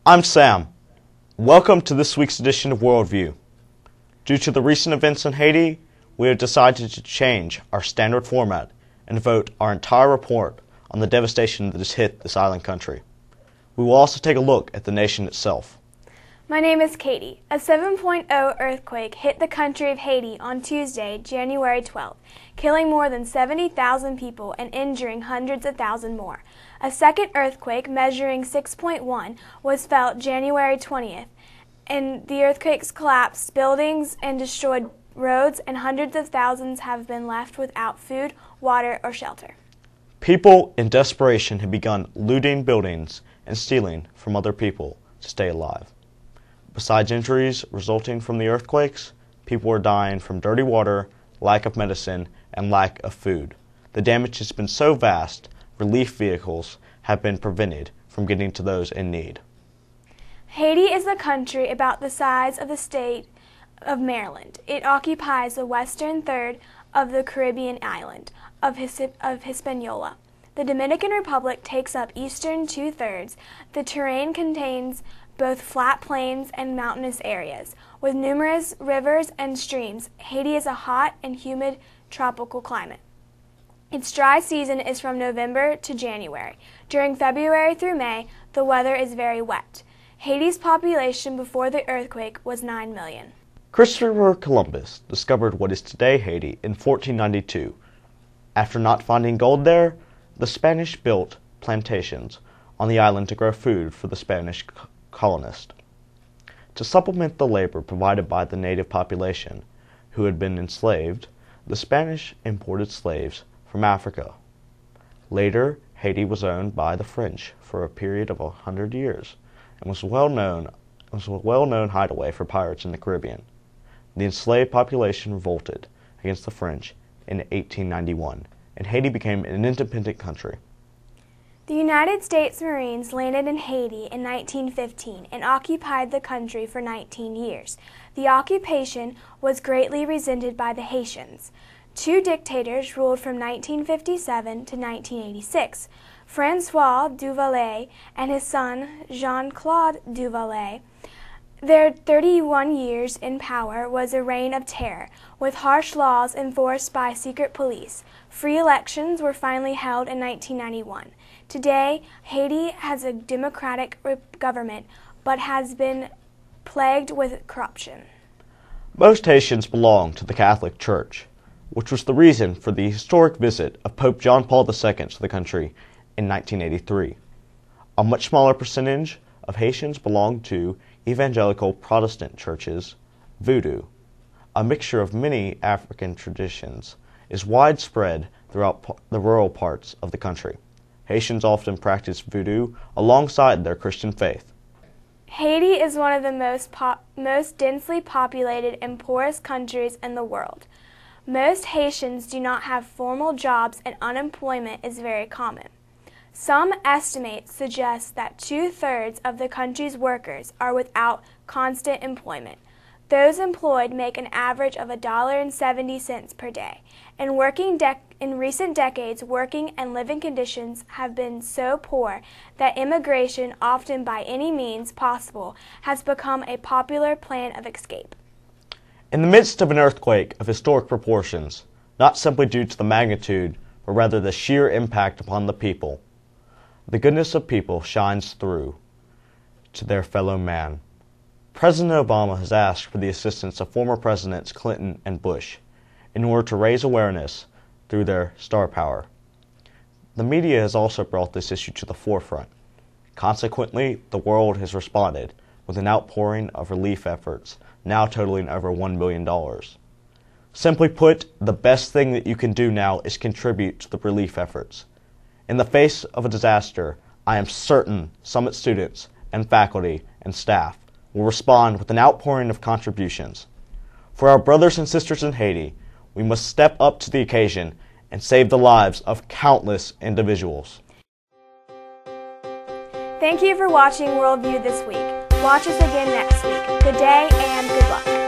I'm Sam. Welcome to this week's edition of Worldview. Due to the recent events in Haiti, we have decided to change our standard format and devote our entire report on the devastation that has hit this island country. We will also take a look at the nation itself. My name is Katie. A 7.0 earthquake hit the country of Haiti on Tuesday, January 12th, killing more than 70,000 people and injuring hundreds of thousands more. A second earthquake, measuring 6.1, was felt January 20th, and the earthquakes collapsed buildings and destroyed roads, and hundreds of thousands have been left without food, water, or shelter. People in desperation have begun looting buildings and stealing from other people to stay alive. Besides injuries resulting from the earthquakes, people are dying from dirty water, lack of medicine, and lack of food. The damage has been so vast, relief vehicles have been prevented from getting to those in need. Haiti is a country about the size of the state of Maryland. It occupies the western third of the Caribbean island of Hispaniola. The Dominican Republic takes up eastern two-thirds. The terrain contains both flat plains and mountainous areas. With numerous rivers and streams, Haiti is a hot and humid tropical climate. Its dry season is from November to January. During February through May, the weather is very wet. Haiti's population before the earthquake was 9 million. Christopher Columbus discovered what is today Haiti in 1492. After not finding gold there, the Spanish built plantations on the island to grow food for the Spanish colonists. To supplement the labor provided by the native population, who had been enslaved, the Spanish imported slaves from Africa. Later, Haiti was owned by the French for a period of 100 years and was a well-known hideaway for pirates in the Caribbean. The enslaved population revolted against the French in 1891, and Haiti became an independent country. The United States Marines landed in Haiti in 1915 and occupied the country for 19 years. The occupation was greatly resented by the Haitians. Two dictators ruled from 1957 to 1986. Francois Duvalier and his son Jean-Claude Duvalier. Their 31 years in power was a reign of terror, with harsh laws enforced by secret police. Free elections were finally held in 1991. Today, Haiti has a democratic government, but has been plagued with corruption. Most Haitians belong to the Catholic Church, which was the reason for the historic visit of Pope John Paul II to the country in 1983. A much smaller percentage of Haitians belong to evangelical Protestant churches. Voodoo, a mixture of many African traditions, is widespread throughout the rural parts of the country. Haitians often practice voodoo alongside their Christian faith. Haiti is one of the most densely populated and poorest countries in the world. Most Haitians do not have formal jobs, and unemployment is very common. Some estimates suggest that two-thirds of the country's workers are without constant employment. Those employed make an average of $1.70 per day. In recent decades, working and living conditions have been so poor that immigration, often by any means possible, has become a popular plan of escape. In the midst of an earthquake of historic proportions, not simply due to the magnitude, but rather the sheer impact upon the people, the goodness of people shines through to their fellow man. President Obama has asked for the assistance of former Presidents Clinton and Bush in order to raise awareness through their star power. The media has also brought this issue to the forefront. Consequently, the world has responded with an outpouring of relief efforts now totaling over $1 million. Simply put, the best thing that you can do now is contribute to the relief efforts. In the face of a disaster, I am certain Summit students and faculty and staff will respond with an outpouring of contributions. For our brothers and sisters in Haiti, we must step up to the occasion and save the lives of countless individuals. Thank you for watching Worldview this week. Watch us again next week. Good day and good luck.